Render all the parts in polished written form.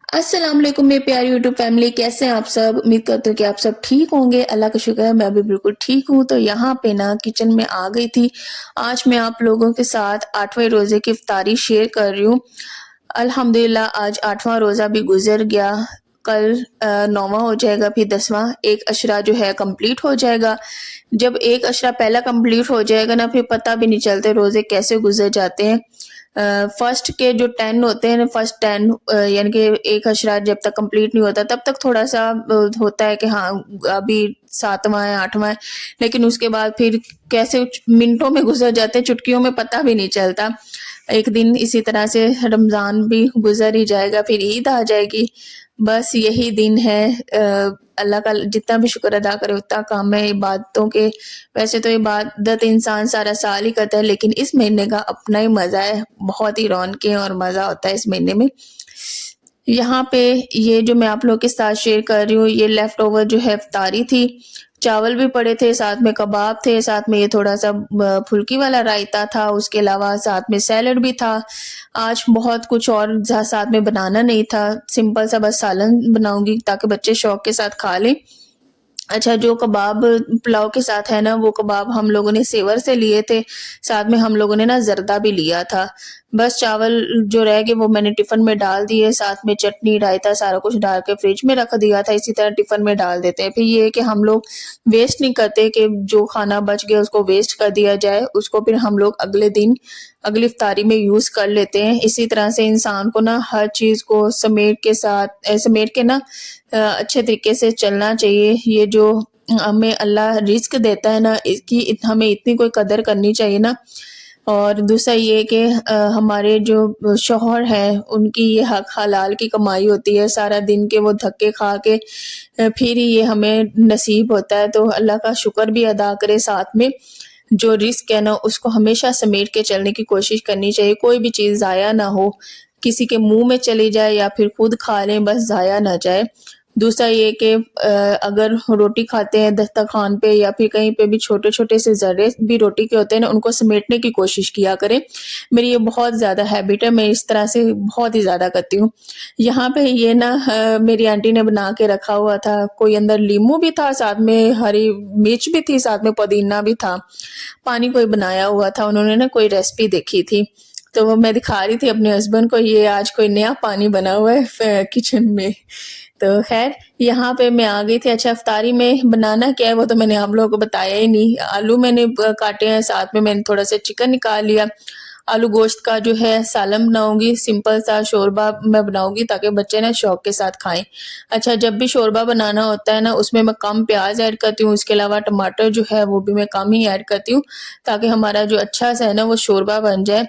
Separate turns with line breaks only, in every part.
अस्सलाम वालेकुम मेरे प्यारी यूट्यूब फैमिली, कैसे हैं आप सब। उम्मीद करती हूँ कि आप सब ठीक होंगे। अल्लाह का शुक्र है मैं भी बिल्कुल ठीक हूँ। तो यहाँ पे ना किचन में आ गई थी। आज मैं आप लोगों के साथ 8वें रोज़े की इफ्तारी शेयर कर रही हूँ। अल्हम्दुलिल्लाह आज 8वां रोज़ा भी गुजर गया। कल 9वां हो जाएगा, फिर 10वां एक अशरा जो है कंप्लीट हो जाएगा। जब एक अशरा पहला कंप्लीट हो जाएगा ना, फिर पता भी नहीं चलते रोज़े कैसे गुजर जाते हैं। फर्स्ट के जो 10 होते हैं ना, फर्स्ट 10 यानी कि एक अशरा जब तक कंप्लीट नहीं होता तब तक थोड़ा-सा होता है कि हाँ, अभी 7वां है, 8वां है, लेकिन उसके बाद फिर कैसे मिनटों में गुज़र जाते हैं, चुटकियों में पता भी नहीं चलता। एक दिन इसी तरह से रमज़ान भी गुज़र ही जाएगा, फिर ईद आ जाएगी। बस यही दिन है। अल्लाह का जितना भी शुक्र अदा करे उतना कम है इबादतों के। वैसे तो इबादत इंसान सारा साल ही करता है, लेकिन इस महीने का अपना ही मज़ा है, बहुत ही रौनकें और मज़ा होता है इस महीने में। यहाँ पे ये जो मैं आप लोगों के साथ शेयर कर रही हूँ, ये लेफ्ट ओवर जो है इफ्तारी थी। चावल भी पड़े थे, साथ में कबाब थे, साथ में ये थोड़ा-सा फुल्की वाला रायता था, उसके अलावा साथ में सैलेड भी था। आज बहुत कुछ और साथ में बनाना नहीं था, सिंपल सा बस सालन बनाऊँगी ताकि बच्चे शौक के साथ खा लें। अच्छा, जो कबाब पुलाव के साथ है ना, वो कबाब हम लोगों ने सेवर से लिए थे, साथ में हम लोगों ने ना ज़र्दा भी लिया था। बस चावल जो रह गए वो मैंने टिफ़िन में डाल दिए, साथ में चटनी, रायता सारा कुछ डाल के फ्रिज में रख दिया था, इसी तरह टिफ़िन में डाल देते हैं। फिर ये है कि हम लोग वेस्ट नहीं करते कि जो खाना बच गया उसको वेस्ट कर दिया जाए, उसको फिर हम लोग अगले दिन अगली इफ्तारी में यूज़ कर लेते हैं। इसी तरह से इंसान को ना हर चीज़ को समेट के ना अच्छे तरीके से चलना चाहिए। ये जो हमें अल्लाह रिज़्क देता है ना, इसकी हमें इतनी कोई कदर करनी चाहिए ना। और दूसरा ये कि हमारे जो शौहर हैं, उनकी ये हक हलाल की कमाई होती है, सारा दिन के वो धक्के खा के फिर ही ये हमें नसीब होता है, तो अल्लाह का शुक्र भी अदा करें साथ में। जो रिस्क है ना, उसको हमेशा समेट के चलने की कोशिश करनी चाहिए, कोई भी चीज़ ज़ाया ना हो, किसी के मुँह में चली जाए या फिर खुद खा लें, बस ज़ाया ना जाए। दूसरा ये कि अगर रोटी खाते हैं दस्तरख़्वान पे या फिर कहीं पे भी छोटे-छोटे से ज़र्रे भी रोटी के होते हैं ना, उनको समेटने की कोशिश किया करें। मेरी ये बहुत ज़्यादा हैबिट है, मैं इस तरह से बहुत ही ज़्यादा करती हूँ। यहाँ पे ये ना मेरी आंटी ने बना के रखा हुआ था, कोई अंदर लीमू भी था, साथ में हरी मिर्च भी थी, साथ में पुदीना भी था। पानी कोई बनाया हुआ था, उन्होंने ना कोई रेसिपी देखी थी, तो वो मैं दिखा रही थी अपने हस्बैंड को, ये आज कोई नया पानी बना हुआ है किचन में। तो ख़ैर यहाँ पे मैं आ गई थी। अच्छा, इफ्तारी में बनाना क्या है वो तो मैंने आप लोगों को बताया ही नहीं। आलू मैंने काटे हैं, साथ में मैंने थोड़ा-सा चिकन निकाल लिया। आलू गोश्त का जो है सालन बनाऊँगी, सिंपल सा शोरबा मैं बनाऊँगी ताकि बच्चे ना शौक के साथ खाएँ। अच्छा, जब भी शोरबा बनाना होता है ना, उसमें मैं कम प्याज़ ऐड करती हूँ, उसके अलावा टमाटर जो है वो भी मैं कम ही ऐड करती हूँ, ताकि हमारा जो अच्छा सा है ना वो शोरबा बन जाए।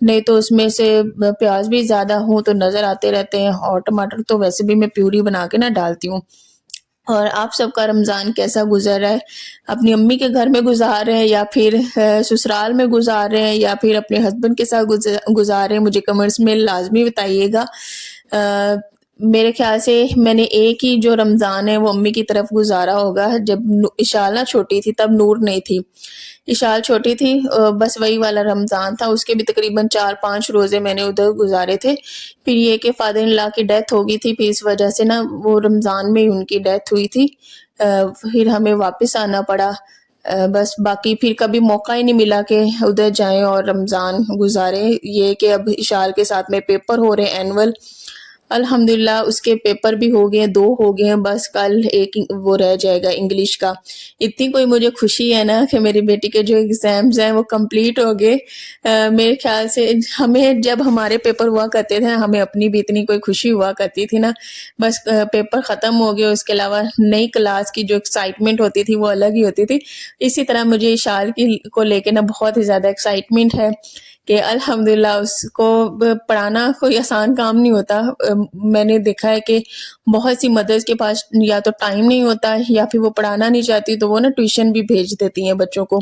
नहीं तो उसमें से प्याज़ भी ज़्यादा हो तो नज़र आते रहते हैं, और टमाटर तो वैसे भी मैं प्यूरी बना के ना डालती हूँ। और आप सबका रमज़ान कैसा गुज़र रहा है? अपनी अम्मी के घर में गुज़ार रहे हैं या फिर ससुराल में गुज़ार रहे हैं या फिर अपने हस्बैंड के साथ गुज़ार रहे हैं? मुझे कमेंट्स में लाज़मी बताइएगा। अ, मेरे ख़्याल से मैंने एक ही जो रमज़ान है वो अम्मी की तरफ गुज़ारा होगा, जब इशाल ना छोटी थी तब नूर नहीं थी। इशाल छोटी थी, बस वही वाला रमज़ान था, उसके भी तकरीबन 4-5 रोज़े मैंने उधर गुज़ारे थे। फिर ये कि फादर इन लॉ की डेथ हो गई थी, फिर इस वजह से ना वो रमज़ान में ही उनकी डेथ हुई थी। फिर हमें वापस आना पड़ा। बस बाकी फिर कभी मौका ही नहीं मिला कि उधर जाएँ और रमज़ान गुज़ारें। ये कि अब इशाल के साथ में पेपर हो रहे हैं एनुअल, अल्हम्दुलिल्लाह उसके पेपर भी हो गए हैं, 2 हो गए हैं, बस कल एक वो रह जाएगा इंग्लिश का। इतनी कोई मुझे खुशी है ना कि मेरी बेटी के जो एग्ज़ाम्स हैं वो कंप्लीट हो गए। मेरे ख़्याल से हमें जब हमारे पेपर हुआ करते थे, हमें अपनी भी इतनी कोई खुशी हुआ करती थी ना, बस पेपर ख़त्म हो गए, उसके अलावा नई क्लास की जो एक्साइटमेंट होती थी वो अलग ही होती थी। इसी तरह मुझे इशाल की को लेके ना बहुत ही ज़्यादा एक्साइटमेंट है कि अल्हम्दुलिल्लाह उसको पढ़ाना कोई आसान काम नहीं होता। मैंने देखा है कि बहुत सी मदर्स के पास या तो टाइम नहीं होता है या फिर वो पढ़ाना नहीं चाहती, तो वो ना ट्यूशन भी भेज देती हैं बच्चों को।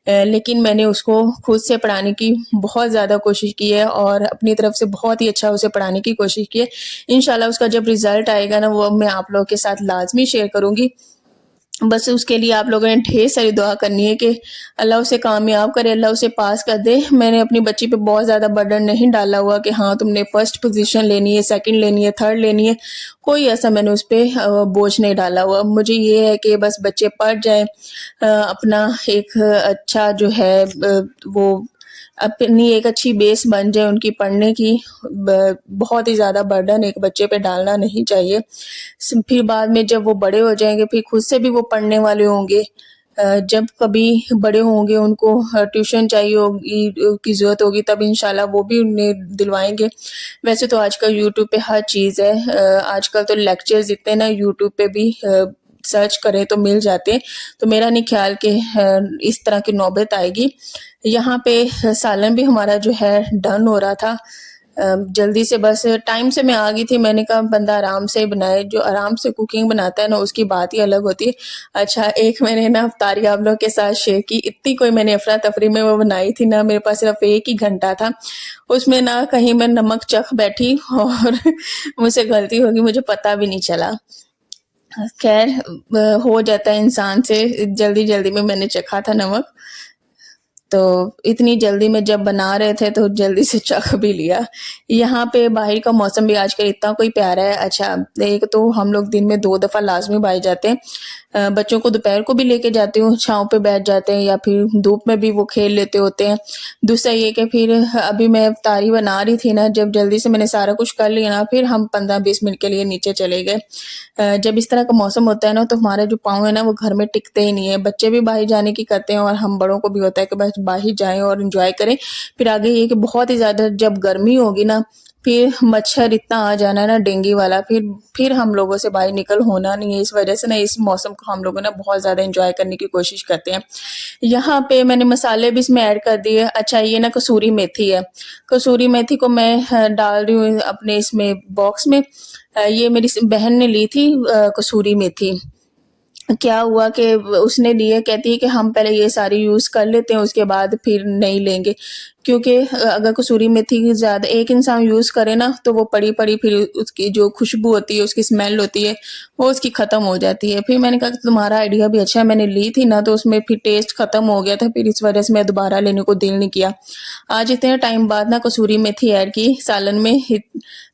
लेकिन मैंने उसको खुद से पढ़ाने की बहुत ज़्यादा कोशिश की है और अपनी तरफ से बहुत ही अच्छा उसे पढ़ाने की कोशिश की है। इंशाल्लाह उसका जब रिज़ल्ट आएगा ना, वो मैं आप लोगों के साथ लाज़मी शेयर करूँगी। बस उसके लिए आप लोगों ने ढेर सारी दुआ करनी है कि अल्लाह उसे कामयाब करे, अल्लाह उसे पास कर दे। मैंने अपनी बच्ची पे बहुत ज़्यादा बर्डन नहीं डाला हुआ कि हाँ तुमने फर्स्ट पोजीशन लेनी है, सेकंड लेनी है, थर्ड लेनी है, कोई ऐसा मैंने उस पर बोझ नहीं डाला हुआ। मुझे ये है कि बस बच्चे पढ़ जाएं, अपना एक अच्छा जो है वो अपनी एक अच्छी बेस बन जाए उनकी पढ़ने की। बहुत ही ज़्यादा बर्डन एक बच्चे पे डालना नहीं चाहिए। फिर बाद में जब वो बड़े हो जाएंगे फिर खुद से भी वो पढ़ने वाले होंगे। जब कभी बड़े होंगे उनको ट्यूशन चाहिए होगी की ज़रूरत होगी तब इंशाल्लाह वो भी उन्हें दिलवाएंगे। वैसे तो आजकल यूट्यूब पे हर चीज़ है, आजकल तो लेक्चर्स इतने ना यूट्यूब पे भी सर्च करें तो मिल जाते हैं। तो मेरा नहीं ख्याल कि इस तरह की नौबत आएगी। यहाँ पे सालन भी हमारा जो है डन हो रहा था। जल्दी से बस टाइम से मैं आ गई थी। मैंने कहा बंदा आराम से बनाए, जो आराम से कुकिंग बनाता है ना उसकी बात ही अलग होती है। अच्छा, एक मैंने ना इफ्तारी आप लोग के साथ शेयर की, इतनी कोई मैंने अफरा तफरी में वो बनाई थी ना, मेरे पास सिर्फ 1 ही घंटा था। उसमें ना कहीं मैं नमक चख बैठी और मुझसे गलती होगी, मुझे पता भी नहीं चला। खैर हो जाता है इंसान से, जल्दी-जल्दी में मैंने चखा था नमक। तो इतनी जल्दी में जब बना रहे थे तो जल्दी से चख भी लिया। यहाँ पे बाहर का मौसम भी आजकल इतना कोई प्यारा है। अच्छा, एक तो हम लोग दिन में 2 दफ़ा लाज़मी बाहर जाते हैं। बच्चों को दोपहर को भी लेके जाती हूँ, छाँव पे बैठ जाते हैं या फिर धूप में भी वो खेल लेते होते हैं। दूसरा ये कि फिर अभी मैं इफ्तारी बना रही थी ना, जब जल्दी से मैंने सारा कुछ कर लिया ना, फिर हम 15-20 मिनट के लिए नीचे चले गए। जब इस तरह का मौसम होता है ना तो हमारे जो पाँव है ना वो घर में टिकते ही नहीं है। बच्चे भी बाहर जाने की करते हैं और हम बड़ों को भी होता है कि बस बाहर जाएं और एंजॉय करें। फिर आगे ये कि बहुत ही ज़्यादा जब गर्मी होगी ना, फिर मच्छर इतना आ जाना है ना डेंगू वाला, फिर हम लोगों से बाहर निकल होना नहीं है। इस वजह से ना इस मौसम को हम लोगों ने बहुत ज़्यादा एंजॉय करने की कोशिश करते हैं। यहाँ पे मैंने मसाले भी इसमें ऐड कर दिए। अच्छा, ये ना कसूरी मेथी है। कसूरी मेथी को मैं डाल रही हूँ अपने इसमें बॉक्स में। ये मेरी बहन ने ली थी कसूरी मेथी। क्या हुआ कि उसने लिए, कहती है कि हम पहले ये सारी यूज़ कर लेते हैं उसके बाद फिर नहीं लेंगे, क्योंकि अगर कसूरी मेथी की ज़्यादा एक इंसान यूज़ करे ना तो वो पड़ी-पड़ी फिर उसकी जो खुशबू होती है, उसकी स्मेल होती है, वो उसकी ख़त्म हो जाती है। फिर मैंने कहा कि तुम्हारा आइडिया भी अच्छा है, मैंने ली थी ना तो उसमें फिर टेस्ट ख़त्म हो गया था, फिर इस वजह से मैं दोबारा लेने को दिल नहीं किया। आज इतने टाइम बाद ना कसूरी मेथी ऐड की सालन में,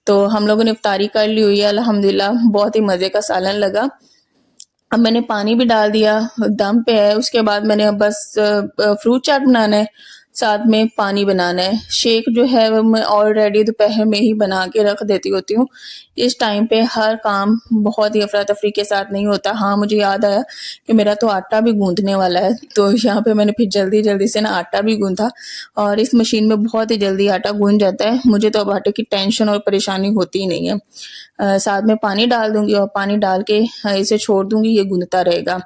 तो हम लोगों ने इफ्तारी कर ली हुई है अल्हम्दुलिल्लाह। बहुत ही मज़े का सालन लगा। अब मैंने पानी भी डाल दिया, दम पे है। उसके बाद मैंने अब बस फ्रूट चाट बनाना है, साथ में पानी बनाना है। शेक जो है वो मैं ऑलरेडी दोपहर में ही बना के रख देती होती हूँ। इस टाइम पे हर काम बहुत ही अफरा-तफरी के साथ नहीं होता। हाँ, मुझे याद आया कि मेरा तो आटा भी गूँथने वाला है, तो यहाँ पे मैंने फिर जल्दी-जल्दी से ना आटा भी गूँथा और इस मशीन में बहुत ही जल्दी आटा गूँथ जाता है। मुझे तो अब आटे की टेंशन और परेशानी होती ही नहीं है। साथ में पानी डाल दूँगी और पानी डाल के इसे छोड़ दूँगी, ये गूँथता रहेगा।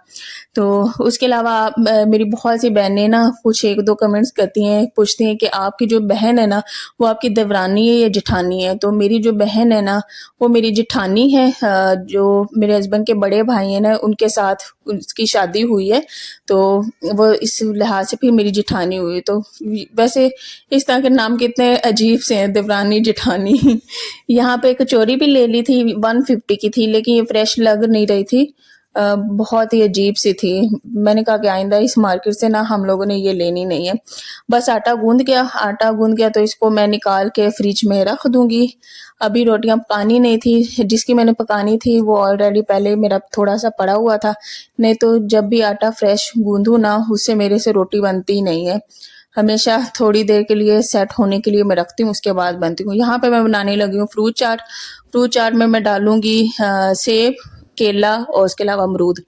तो उसके अलावा मेरी बहुत सी बहनें ना कुछ 1-2 कमेंट्स करती हैं, पूछती हैं कि आपकी जो बहन है ना, वो आपकी देवरानी है या जेठानी है? तो मेरी जो बहन है ना, वो मेरी जेठानी है। जो मेरे हस्बैंड के बड़े भाई हैं ना, उनके साथ उसकी शादी हुई है, तो वो इस लिहाज से फिर मेरी जेठानी हुई। तो वैसे इस तरह के नाम कितने अजीब से हैं, देवरानी, जेठानी। यहाँ पे कचौरी भी ले ली थी, 150 की थी, लेकिन ये फ्रेश लग नहीं रही थी। बहुत ही अजीब सी थी। मैंने कहा कि आइंदा इस मार्केट से ना हम लोगों ने ये लेनी नहीं है। बस आटा गूँध गया तो इसको मैं निकाल के फ्रिज में रख दूँगी। अभी रोटियाँ पकानी नहीं थी, जिसकी मैंने पकानी थी वो ऑलरेडी पहले मेरा थोड़ा-सा पड़ा हुआ था। नहीं तो जब भी आटा फ्रेश गूँधूँ ना, उससे मेरे से रोटी बनती ही नहीं है। हमेशा थोड़ी देर के लिए सेट होने के लिए मैं रखती हूँ, उसके बाद बनती हूँ। यहाँ पे मैं बनाने लगी हूँ फ्रूट चाट। फ्रूट चाट में मैं डालूँगी सेब, केला और उसके अलावा अमरूद।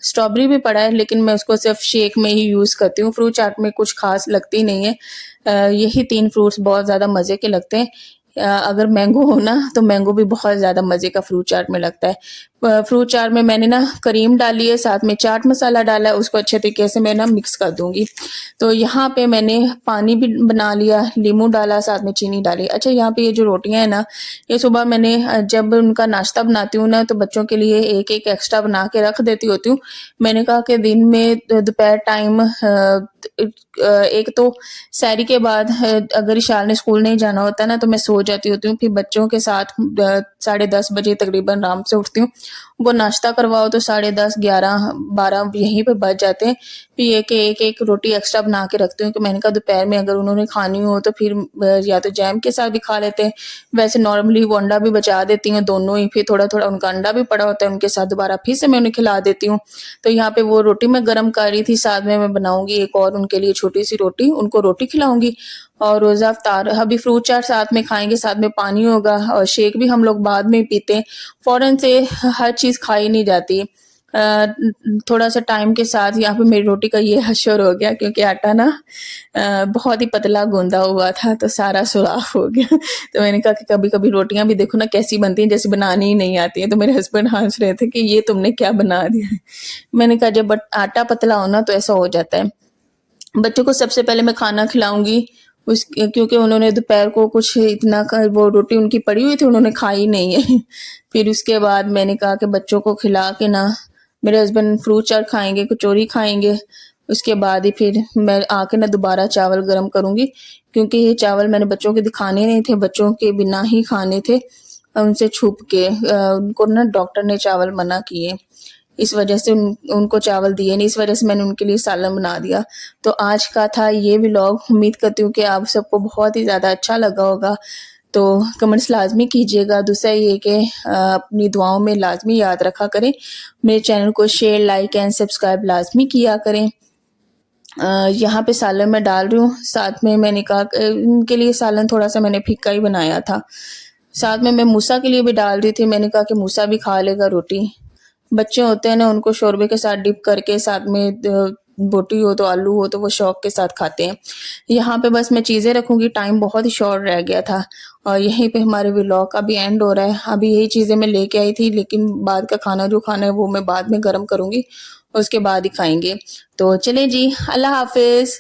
स्ट्रॉबेरी भी पड़ा है लेकिन मैं उसको सिर्फ शेक में ही यूज़ करती हूँ, फ्रूट चाट में कुछ ख़ास लगती नहीं है। यही 3 फ्रूट्स बहुत ज़्यादा मज़े के लगते हैं। अगर मैंगो हो ना तो मैंगो भी बहुत ज़्यादा मज़े का फ्रूट चाट में लगता है। फ्रूट चाट में मैंने ना क्रीम डाली है, साथ में चाट मसाला डाला है, उसको अच्छे तरीके से मैं ना मिक्स कर दूँगी। तो यहाँ पे मैंने पानी भी बना लिया, नींबू डाला, साथ में चीनी डाली। अच्छा, यहाँ पे ये जो रोटियाँ हैं ना, ये सुबह मैंने जब उनका नाश्ता बनाती हूँ ना तो बच्चों के लिए एक-एक एक्स्ट्रा बना के रख देती होती हूँ। मैंने कहा कि दिन में दोपहर टाइम एक तो सैरी के बाद अगर इशाल ने स्कूल नहीं जाना होता ना तो मैं सो जाती होती हूँ। फिर बच्चों के साथ 10:30 बजे तकरीबन आराम से उठती हूँ। वो नाश्ता करवाओ तो 10:30, 11, 12 यहीं पे बज जाते हैं। फिर ये कि एक-एक रोटी एक्स्ट्रा बना के रखती हूँ कि मैंने कहा दोपहर में अगर उन्होंने खानी हो तो फिर या तो जैम के साथ भी खा लेते हैं। वैसे नॉर्मली वो अंडा भी बचा देती हूँ दोनों ही, फिर थोड़ा-थोड़ा उनका अंडा भी पड़ा होता है, उनके साथ दोबारा फिर से मैं उन्हें खिला देती हूँ। तो यहाँ पे वो रोटी मैं गरम कर रही थी, साथ में मैं बनाऊँगी एक और उनके लिए छोटी-सी रोटी, उनको रोटी खिलाऊँगी और रोज़ा इफ्तार अभी फ्रूट चाट साथ में खाएँगे, साथ में पानी होगा और शेक भी हम लोग बाद में पीते हैं। फ़ौरन से हर चीज़ खाई नहीं जाती। थोड़ा-सा टाइम के साथ यहाँ पे मेरी रोटी का ये हश्र हो गया क्योंकि आटा ना बहुत ही पतला गूँधा हुआ था तो सारा सुराख हो गया। तो मैंने कहा कि कभी-कभी रोटियाँ भी देखो ना कैसी बनती हैं जैसे बनानी ही नहीं आती हैं। तो मेरे हस्बैंड हँस रहे थे कि ये तुमने क्या बना दिया है? मैंने कहा जब आटा पतला हो ना तो ऐसा हो जाता है। बच्चों को सबसे पहले मैं खाना खिलाऊँगी उस क्योंकि उन्होंने दोपहर को कुछ इतना वो रोटी उनकी पड़ी हुई थी, उन्होंने खाई नहीं है। फिर उसके बाद मैंने कहा कि बच्चों को खिला के ना मेरे हस्बैंड फ्रूट चाट खाएँगे, कचौरी खाएँगे, उसके बाद ही फिर मैं आके ना दोबारा चावल गरम करूँगी क्योंकि ये चावल मैंने बच्चों के खाने नहीं थे, बच्चों के बिना ही खाने थे उनसे छुप के। उनको ना डॉक्टर ने चावल मना किए। इस वजह से उनको चावल दिए नहीं, इस वजह से मैंने उनके लिए सालन बना दिया। तो आज का था ये व्लॉग, उम्मीद करती हूँ कि आप सबको बहुत ही ज़्यादा अच्छा लगा होगा। तो कमेंट्स लाज़मी कीजिएगा। दूसरा ये कि अपनी दुआओं में लाज़मी याद रखा करें। मेरे चैनल को शेयर, लाइक एंड सब्सक्राइब लाज़मी किया करें। यहाँ पे सालन मैं डाल रही हूँ, साथ में मैंने कहा इनके लिए सालन थोड़ा-सा मैंने फीका ही बनाया था। साथ में मैं मूसा के लिए भी डाल रही थी, मैंने कहा कि मूसा भी खा लेगा रोटी। बच्चे होते हैं ना उनको शोरबे के साथ डिप करके साथ में बोटी हो तो आलू हो तो वो शौक के साथ खाते हैं। यहाँ पे बस मैं चीज़ें रखूँगी, टाइम बहुत ही शॉर्ट रह गया था और यहीं पे हमारे व्लॉग का भी एंड हो रहा है। अभी यही चीज़ें मैं लेके आई थी लेकिन बाद का खाना जो खाना है वो मैं बाद में गरम करूँगी, उसके बाद ही खाएँगे। तो चलें जी, अल्लाह हाफ़िज़।